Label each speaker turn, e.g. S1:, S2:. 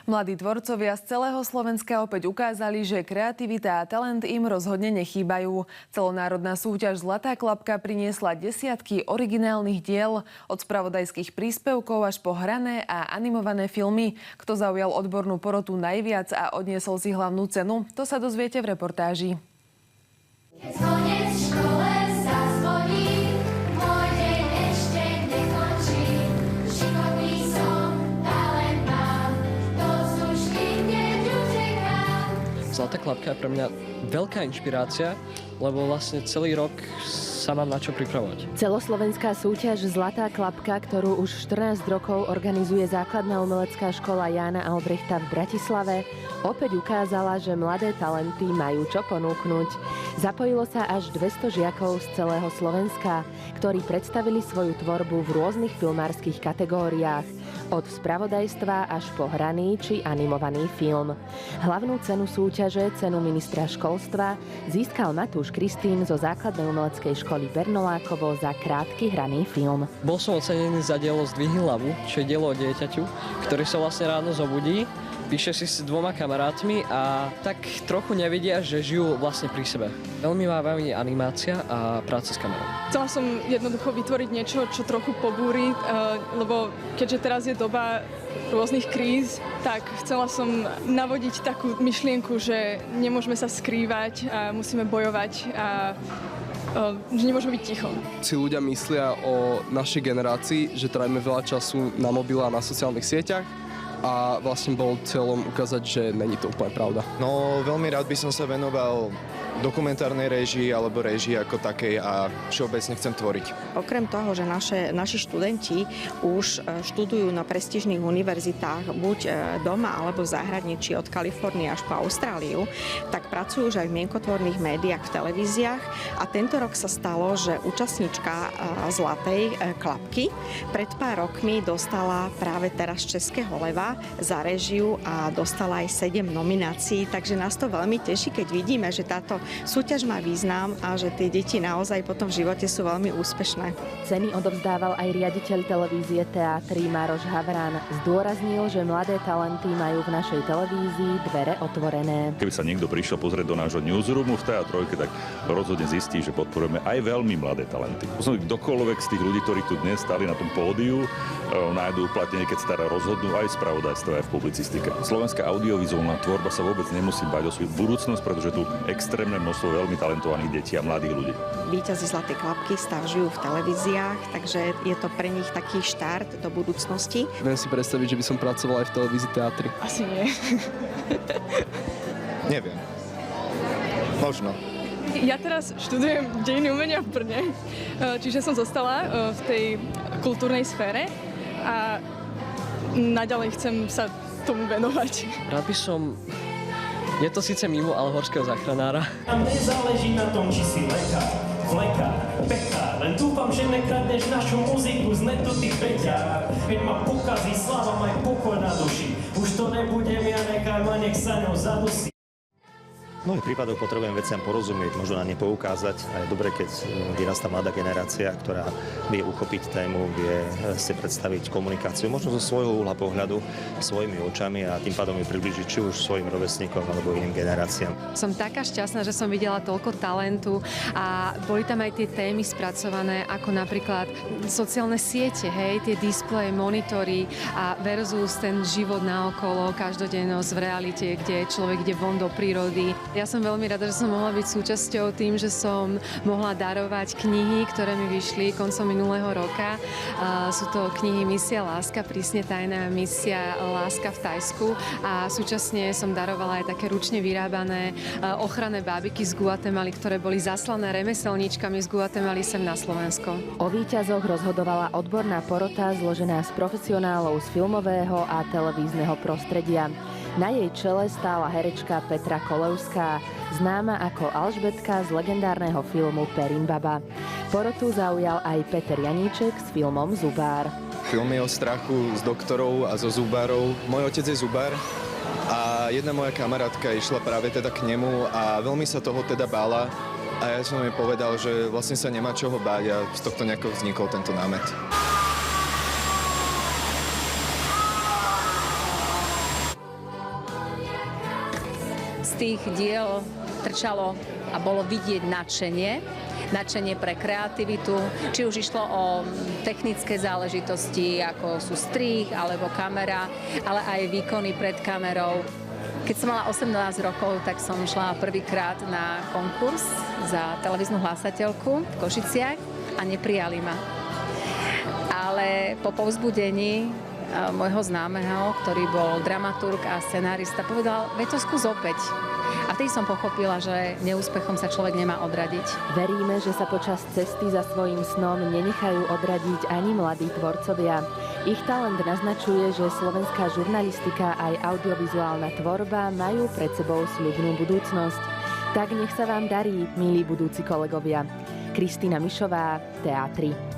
S1: Mladí tvorcovia z celého Slovenska opäť ukázali, že kreativita a talent im rozhodne nechýbajú. Celonárodná súťaž Zlatá klapka priniesla desiatky originálnych diel, od spravodajských príspevkov až po hrané a animované filmy. Kto zaujal odbornú porotu najviac a odniesol si hlavnú cenu, to sa dozviete v reportáži.
S2: Zlatá klapka je pre mňa veľká inšpirácia, lebo vlastne celý rok sa mám na čo pripravovať.
S3: Celoslovenská súťaž Zlatá klapka, ktorú už 14 rokov organizuje Základná umelecká škola Jána Albrechta v Bratislave, opäť ukázala, že mladé talenty majú čo ponúknuť. Zapojilo sa až 200 žiakov z celého Slovenska, ktorí predstavili svoju tvorbu v rôznych filmárskych kategóriách, od spravodajstva až po hraný či animovaný film. Hlavnú cenu súťaže, cenu ministra školstva, získal Matúš Kristín zo Základnej umeleckej školy Bernolákovo za krátky hraný film.
S2: Bol som ocenený za dielo Zdvihni hlavu, čo je dielo o dieťaťu, ktorý sa vlastne ráno zobudí, píše si s dvoma kamarátmi a tak trochu nevidia, že žijú vlastne pri sebe. Veľmi ma baví animácia a práca s kamerou.
S4: Chcela som jednoducho vytvoriť niečo, čo trochu pobúri, lebo keďže teraz je doba rôznych kríz, tak chcela som navodiť takú myšlienku, že nemôžeme sa skrývať a musíme bojovať a že nemôžeme byť ticho.
S5: Si ľudia myslia o našej generácii, že trávime veľa času na mobile a na sociálnych sieťach, a vlastne bol cieľom ukázať, že není to úplne pravda.
S6: No, veľmi rád by som sa venoval dokumentárnej réžii alebo réžii ako takej a všeobecne chcem tvoriť.
S7: Okrem toho, že naši študenti už študujú na prestížnych univerzitách buď doma alebo v zahraničí od Kalifornie až po Austráliu, tak pracujú už aj v mienkotvorných médiách, v televíziách a tento rok sa stalo, že účastnička Zlatej klapky pred pár rokmi dostala práve teraz Českého leva za réžiu a dostala aj 7 nominácií, takže nás to veľmi teší, keď vidíme, že táto súťaž má význam a že tie deti naozaj potom v živote sú veľmi úspešné.
S3: Ceny odovzdával aj riaditeľ televízie Teatry Maroš Havrán. Zdôraznil, že mladé talenty majú v našej televízii dvere otvorené.
S8: Keby sa niekto prišiel pozrieť do nášho newsroomu v Teatrojke, tak rozhodne zistí, že podporujeme aj veľmi mladé talenty. Kdokoľvek z tých ľudí, ktorí tu dnes stali na tom pódiu, nájdú uplatnenie, keď stará rozhodnú aj v spravodajstve, aj v publicistike. Slovenská audiovizuálna tvorba sa vôbec nemusí bať o svoju budúcnosť, pretože tu extrémne množstvo veľmi talentovaných detí a mladých ľudí.
S7: Víťazi Zlatej klapky stážujú v televíziách, takže je to pre nich taký štart do budúcnosti.
S5: Viem si predstaviť, že by som pracoval aj v televízii Teatry.
S4: Asi nie.
S6: Neviem. Možno.
S4: Ja teraz študujem dejiny umenia v Brne, čiže som zostala v tej kultúrnej sfére a naďalej chcem sa tomu venovať.
S2: Rád by som... Je to síce mimo, ale horského záchranára.
S9: A nezáleží na tom, či si lekár, flekár, pekár. Len dúfam, že nekradneš našu muziku z netu, ty peťár. Keď ma pokazí slava, maj pokoj na duši. Už to nebudem ja, nechaj ma, nech sa ňou zadusí.
S10: V mnohých prípadoch potrebujem veciam porozumieť, možno na ne poukázať. A je dobré, keď vyrastá mladá generácia, ktorá vie uchopiť tému, vie si predstaviť komunikáciu, možno zo svojho uhla pohľadu, svojimi očami a tým pádom ju približiť či už svojim rovesníkom alebo iným generáciám.
S11: Som taká šťastná, že som videla toľko talentu a boli tam aj tie témy spracované, ako napríklad sociálne siete, hej, tie displeje, monitory a versus ten život naokolo, každodennosť v realite, kde človek ide von do prírody. Ja som veľmi rada, že som mohla byť súčasťou tým, že som mohla darovať knihy, ktoré mi vyšli koncom minulého roka. Sú to knihy Misia láska, prísne tajná misia láska v Tajsku a súčasne som darovala aj také ručne vyrábané ochranné bábiky z Guatemaly, ktoré boli zaslané remeselníčkami z Guatemaly sem na Slovensko.
S3: O víťazoch rozhodovala odborná porota zložená z profesionálov z filmového a televízneho prostredia. Na jej čele stála herečka Petra Kolevská, známa ako Alžbetka z legendárneho filmu Perimbaba. Porotu zaujal aj Peter Janíček s filmom Zubár.
S6: Film je o strachu z doktorov a zo zubárov. Môj otec je zubár a jedna moja kamarátka išla práve teda k nemu a veľmi sa toho teda bála. A ja som jej povedal, že vlastne sa nemá čoho báť a z tohto nejako vznikol tento námet.
S12: tých diel trčalo a bolo vidieť nadšenie pre kreativitu, či už išlo o technické záležitosti, ako sú strih alebo kamera, ale aj výkony pred kamerou. Keď som mala 18 rokov, tak som šla prvýkrát na konkurs za televíznu hlásateľku v Košiciach a neprijali ma. Ale po povzbudení môjho známeho, ktorý bol dramaturg a scenárista, povedal, veď to skús opäť. A vtedy som pochopila, že neúspechom sa človek nemá odradiť.
S3: Veríme, že sa počas cesty za svojím snom nenechajú odradiť ani mladí tvorcovia. Ich talent naznačuje, že slovenská žurnalistika aj audiovizuálna tvorba majú pred sebou sľubnú budúcnosť. Tak nech sa vám darí, milí budúci kolegovia. Kristýna Mišová, Teatry.